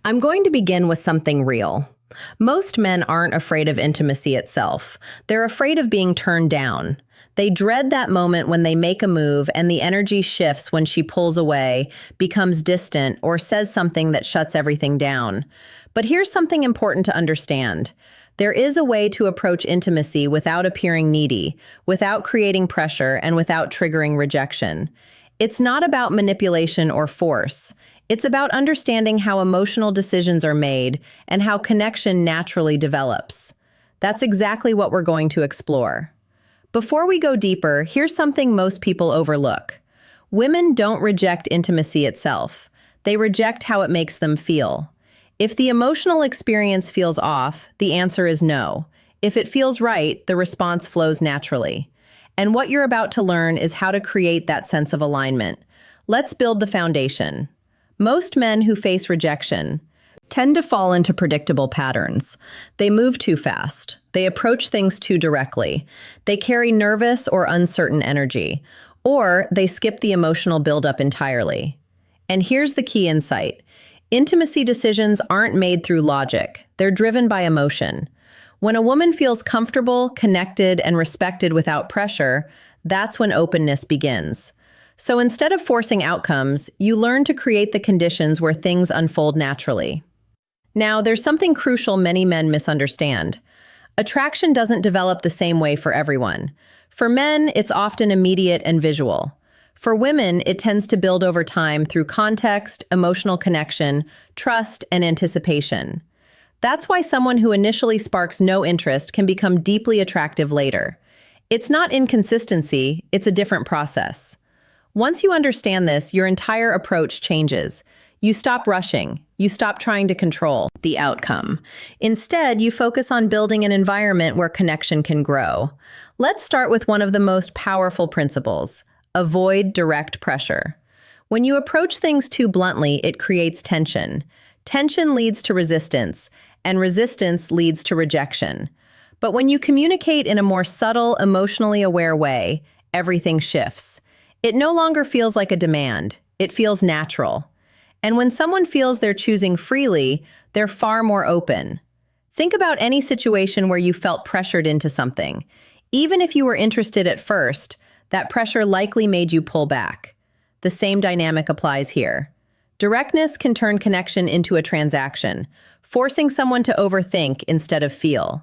I'm going to begin with something real. Most men aren't afraid of intimacy itself. They're afraid of being turned down. They dread that moment when they make a move and the energy shifts when she pulls away, becomes distant, or says something that shuts everything down. But here's something important to understand. There is a way to approach intimacy without appearing needy, without creating pressure, and without triggering rejection. It's not about manipulation or force. It's about understanding how emotional decisions are made and how connection naturally develops. That's exactly what we're going to explore. Before we go deeper, here's something most people overlook. Women don't reject intimacy itself. They reject how it makes them feel. If the emotional experience feels off, the answer is no. If it feels right, the response flows naturally. And what you're about to learn is how to create that sense of alignment. Let's build the foundation. Most men who face rejection tend to fall into predictable patterns. They move too fast. They approach things too directly. They carry nervous or uncertain energy, or they skip the emotional buildup entirely. And here's the key insight. Intimacy decisions aren't made through logic. They're driven by emotion. When a woman feels comfortable, connected, and respected without pressure, that's when openness begins. So instead of forcing outcomes, you learn to create the conditions where things unfold naturally. Now, there's something crucial many men misunderstand. Attraction doesn't develop the same way for everyone. For men, it's often immediate and visual. For women, it tends to build over time through context, emotional connection, trust, and anticipation. That's why someone who initially sparks no interest can become deeply attractive later. It's not inconsistency, it's a different process. Once you understand this, your entire approach changes. You stop rushing. You stop trying to control the outcome. Instead, you focus on building an environment where connection can grow. Let's start with one of the most powerful principles. Avoid direct pressure. When you approach things too bluntly, it creates tension. Tension leads to resistance, and resistance leads to rejection. But when you communicate in a more subtle, emotionally aware way, everything shifts. It no longer feels like a demand. It feels natural. And when someone feels they're choosing freely, they're far more open. Think about any situation where you felt pressured into something. Even if you were interested at first, that pressure likely made you pull back. The same dynamic applies here. Directness can turn connection into a transaction, forcing someone to overthink instead of feel.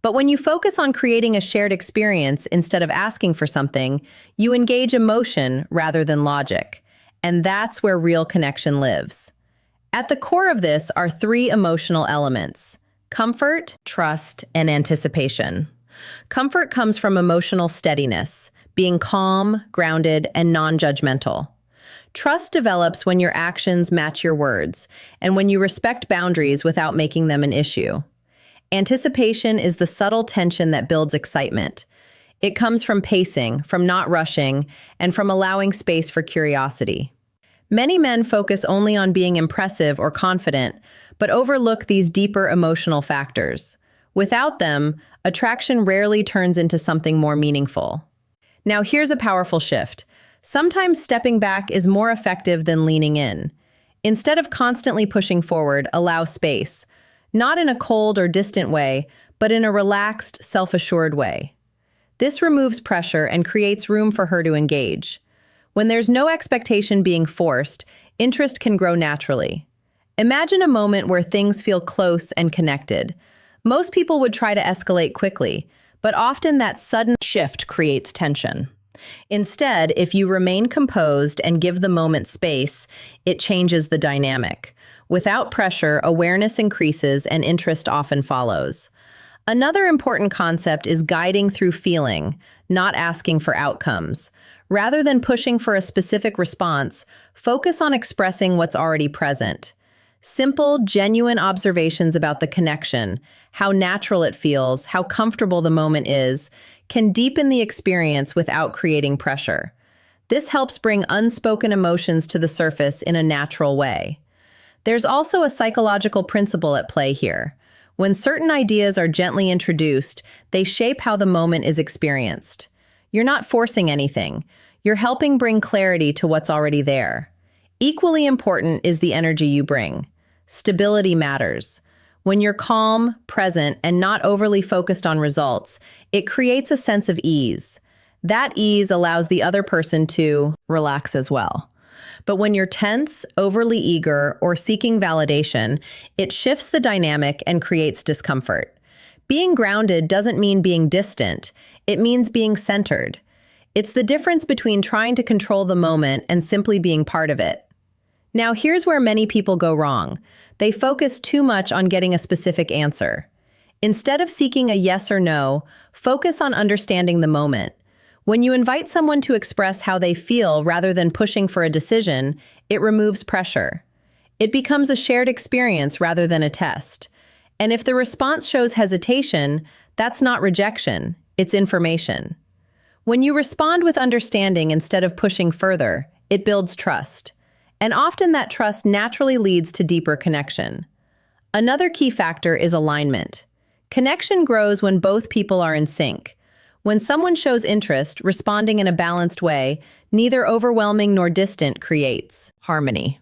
But when you focus on creating a shared experience instead of asking for something, you engage emotion rather than logic. And that's where real connection lives. At the core of this are three emotional elements: comfort, trust, and anticipation. Comfort comes from emotional steadiness, being calm, grounded, and non-judgmental. Trust develops when your actions match your words, and when you respect boundaries without making them an issue. Anticipation is the subtle tension that builds excitement. It comes from pacing, from not rushing, and from allowing space for curiosity. Many men focus only on being impressive or confident, but overlook these deeper emotional factors. Without them, attraction rarely turns into something more meaningful. Now here's a powerful shift. Sometimes stepping back is more effective than leaning in. Instead of constantly pushing forward, allow space. Not in a cold or distant way, but in a relaxed, self-assured way. This removes pressure and creates room for her to engage. When there's no expectation being forced, interest can grow naturally. Imagine a moment where things feel close and connected. Most people would try to escalate quickly, but often that sudden shift creates tension. Instead, if you remain composed and give the moment space, it changes the dynamic. Without pressure, awareness increases and interest often follows. Another important concept is guiding through feeling, not asking for outcomes. Rather than pushing for a specific response, focus on expressing what's already present. Simple, genuine observations about the connection, how natural it feels, how comfortable the moment is, can deepen the experience without creating pressure. This helps bring unspoken emotions to the surface in a natural way. There's also a psychological principle at play here. When certain ideas are gently introduced, they shape how the moment is experienced. You're not forcing anything. You're helping bring clarity to what's already there. Equally important is the energy you bring. Stability matters. When you're calm, present, and not overly focused on results, it creates a sense of ease. That ease allows the other person to relax as well. But when you're tense, overly eager, or seeking validation, it shifts the dynamic and creates discomfort. Being grounded doesn't mean being distant. It means being centered. It's the difference between trying to control the moment and simply being part of it. Now, here's where many people go wrong. They focus too much on getting a specific answer. Instead of seeking a yes or no, focus on understanding the moment. When you invite someone to express how they feel rather than pushing for a decision, it removes pressure. It becomes a shared experience rather than a test. And if the response shows hesitation, that's not rejection, it's information. When you respond with understanding instead of pushing further, it builds trust. And often that trust naturally leads to deeper connection. Another key factor is alignment. Connection grows when both people are in sync. When someone shows interest, responding in a balanced way, neither overwhelming nor distant creates harmony.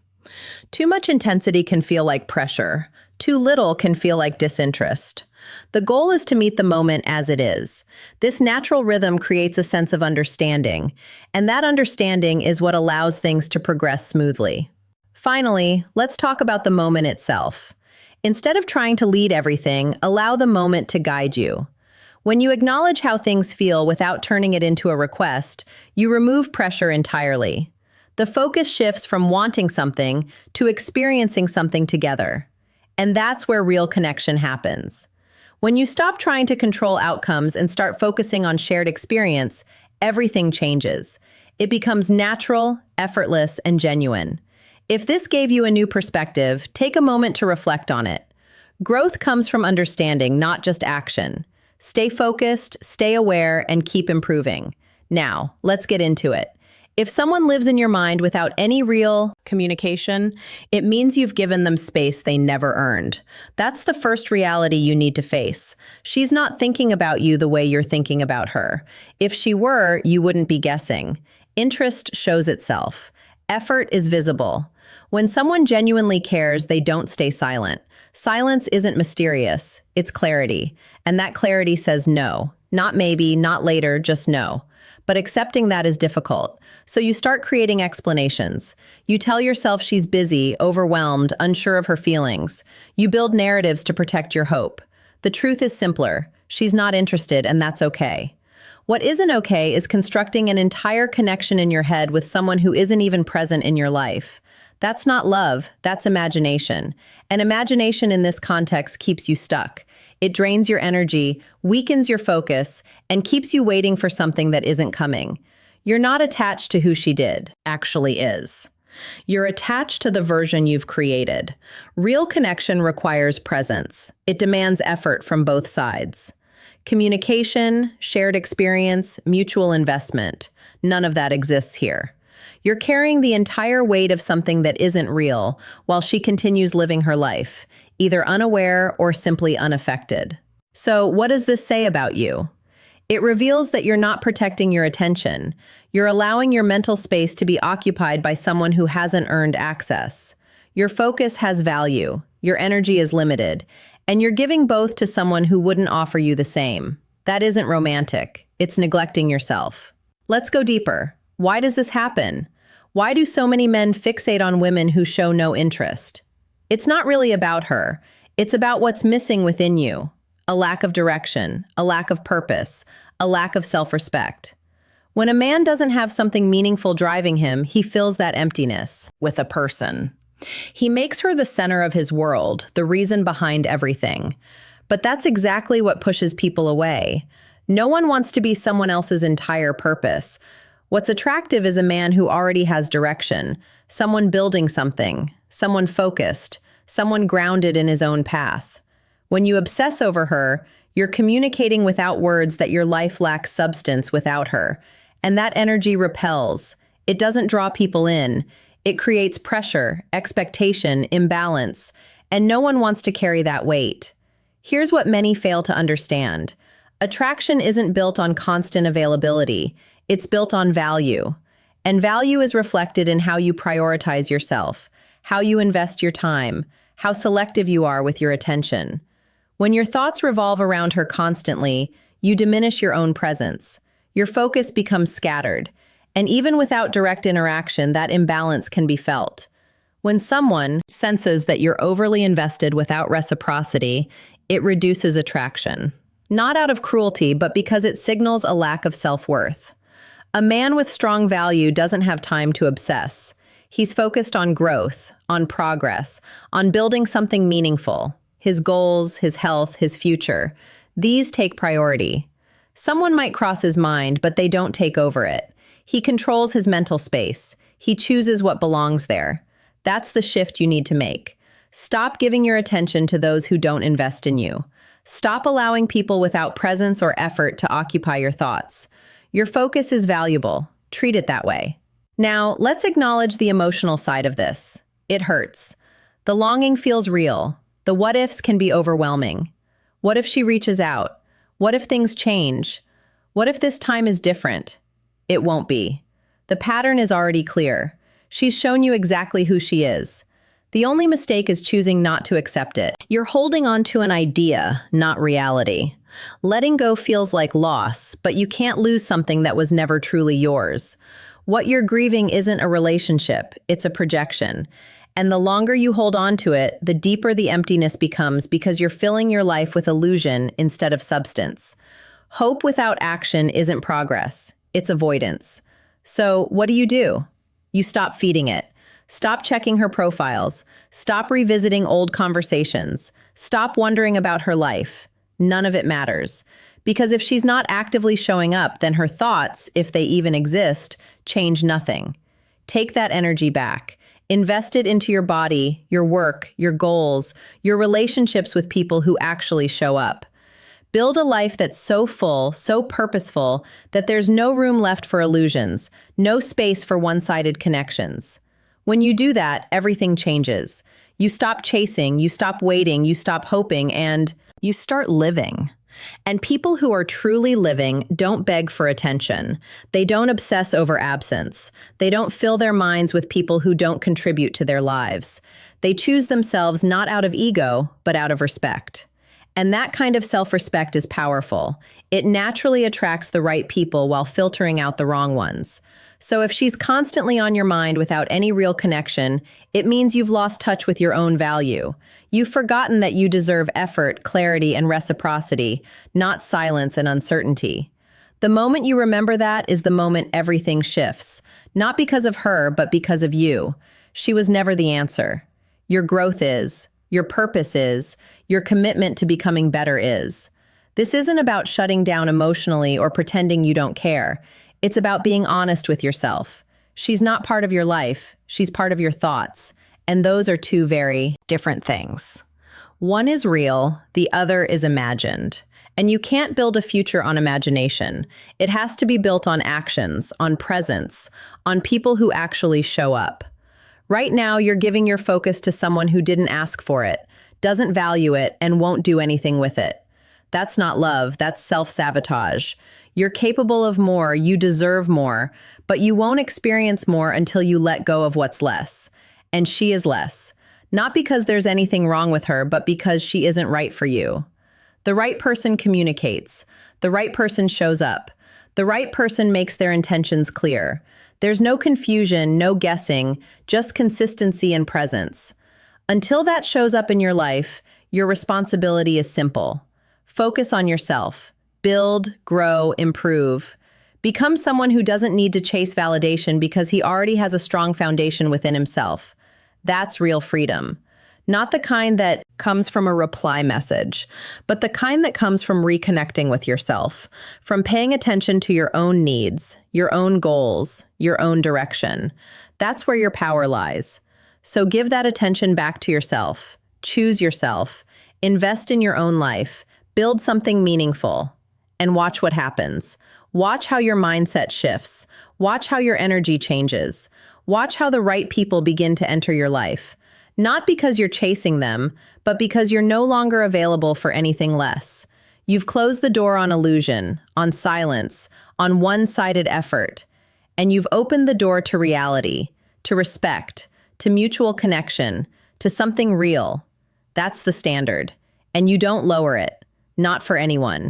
Too much intensity can feel like pressure. Too little can feel like disinterest. The goal is to meet the moment as it is. This natural rhythm creates a sense of understanding, and that understanding is what allows things to progress smoothly. Finally, let's talk about the moment itself. Instead of trying to lead everything, allow the moment to guide you. When you acknowledge how things feel without turning it into a request, you remove pressure entirely. The focus shifts from wanting something to experiencing something together. And that's where real connection happens. When you stop trying to control outcomes and start focusing on shared experience, everything changes. It becomes natural, effortless, and genuine. If this gave you a new perspective, take a moment to reflect on it. Growth comes from understanding, not just action. Stay focused, stay aware, and keep improving. Now, let's get into it. If someone lives in your mind without any real communication, it means you've given them space they never earned. That's the first reality you need to face. She's not thinking about you the way you're thinking about her. If she were, you wouldn't be guessing. Interest shows itself. Effort is visible. When someone genuinely cares, they don't stay silent. Silence isn't mysterious, it's clarity. And that clarity says no. Not maybe, not later, just no. But accepting that is difficult. So you start creating explanations. You tell yourself she's busy, overwhelmed, unsure of her feelings. You build narratives to protect your hope. The truth is simpler. She's not interested, and that's okay. What isn't okay is constructing an entire connection in your head with someone who isn't even present in your life. That's not love, that's imagination. And imagination in this context keeps you stuck. It drains your energy, weakens your focus, and keeps you waiting for something that isn't coming. You're not attached to who she actually is. You're attached to the version you've created. Real connection requires presence. It demands effort from both sides. Communication, shared experience, mutual investment. None of that exists here. You're carrying the entire weight of something that isn't real while she continues living her life, either unaware or simply unaffected. So, what does this say about you? It reveals that you're not protecting your attention. You're allowing your mental space to be occupied by someone who hasn't earned access. Your focus has value, your energy is limited, and you're giving both to someone who wouldn't offer you the same. That isn't romantic. It's neglecting yourself. Let's go deeper. Why does this happen? Why do so many men fixate on women who show no interest? It's not really about her. It's about what's missing within you. A lack of direction, a lack of purpose, a lack of self-respect. When a man doesn't have something meaningful driving him, he fills that emptiness with a person. He makes her the center of his world, the reason behind everything. But that's exactly what pushes people away. No one wants to be someone else's entire purpose. What's attractive is a man who already has direction, someone building something, someone focused, someone grounded in his own path. When you obsess over her, you're communicating without words that your life lacks substance without her. And that energy repels. It doesn't draw people in. It creates pressure, expectation, imbalance, and no one wants to carry that weight. Here's what many fail to understand. Attraction isn't built on constant availability. It's built on value. And value is reflected in how you prioritize yourself, how you invest your time, how selective you are with your attention. When your thoughts revolve around her constantly, you diminish your own presence. Your focus becomes scattered, and even without direct interaction, that imbalance can be felt. When someone senses that you're overly invested without reciprocity, it reduces attraction. Not out of cruelty, but because it signals a lack of self-worth. A man with strong value doesn't have time to obsess. He's focused on growth, on progress, on building something meaningful. His goals, his health, his future. These take priority. Someone might cross his mind, but they don't take over it. He controls his mental space. He chooses what belongs there. That's the shift you need to make. Stop giving your attention to those who don't invest in you. Stop allowing people without presence or effort to occupy your thoughts. Your focus is valuable. Treat it that way. Now, let's acknowledge the emotional side of this. It hurts. The longing feels real. The what-ifs can be overwhelming. What if she reaches out? What if things change? What if this time is different? It won't be. The pattern is already clear. She's shown you exactly who she is. The only mistake is choosing not to accept it. You're holding on to an idea, not reality. Letting go feels like loss, but you can't lose something that was never truly yours. What you're grieving isn't a relationship, it's a projection. And the longer you hold on to it, the deeper the emptiness becomes because you're filling your life with illusion instead of substance. Hope without action isn't progress, it's avoidance. So what do? You stop feeding it. Stop checking her profiles. Stop revisiting old conversations. Stop wondering about her life. None of it matters. Because if she's not actively showing up, then her thoughts, if they even exist, change nothing. Take that energy back. Invest it into your body, your work, your goals, your relationships with people who actually show up. Build a life that's so full, so purposeful, that there's no room left for illusions, no space for one-sided connections. When you do that, everything changes. You stop chasing, you stop waiting, you stop hoping, and you start living. And people who are truly living don't beg for attention. They don't obsess over absence. They don't fill their minds with people who don't contribute to their lives. They choose themselves not out of ego, but out of respect. And that kind of self-respect is powerful. It naturally attracts the right people while filtering out the wrong ones. So if she's constantly on your mind without any real connection, it means you've lost touch with your own value. You've forgotten that you deserve effort, clarity, and reciprocity, not silence and uncertainty. The moment you remember that is the moment everything shifts. Not because of her, but because of you. She was never the answer. Your growth is. Your purpose is. Your commitment to becoming better is. This isn't about shutting down emotionally or pretending you don't care. It's about being honest with yourself. She's not part of your life. She's part of your thoughts. And those are two very different things. One is real, the other is imagined. And you can't build a future on imagination. It has to be built on actions, on presence, on people who actually show up. Right now, you're giving your focus to someone who didn't ask for it, doesn't value it, and won't do anything with it. That's not love, that's self-sabotage. You're capable of more, you deserve more, but you won't experience more until you let go of what's less. And she is less. Not because there's anything wrong with her, but because she isn't right for you. The right person communicates. The right person shows up. The right person makes their intentions clear. There's no confusion, no guessing, just consistency and presence. Until that shows up in your life, your responsibility is simple. Focus on yourself. Build, grow, improve. Become someone who doesn't need to chase validation because he already has a strong foundation within himself. That's real freedom. Not the kind that comes from a reply message, but the kind that comes from reconnecting with yourself, from paying attention to your own needs, your own goals, your own direction. That's where your power lies. So give that attention back to yourself. Choose yourself. Invest in your own life. Build something meaningful. And watch what happens. Watch how your mindset shifts. Watch how your energy changes. Watch how the right people begin to enter your life. Not because you're chasing them, but because you're no longer available for anything less. You've closed the door on illusion, on silence, on one-sided effort. And you've opened the door to reality, to respect, to mutual connection, to something real, That's the standard. And you don't lower it. Not for anyone.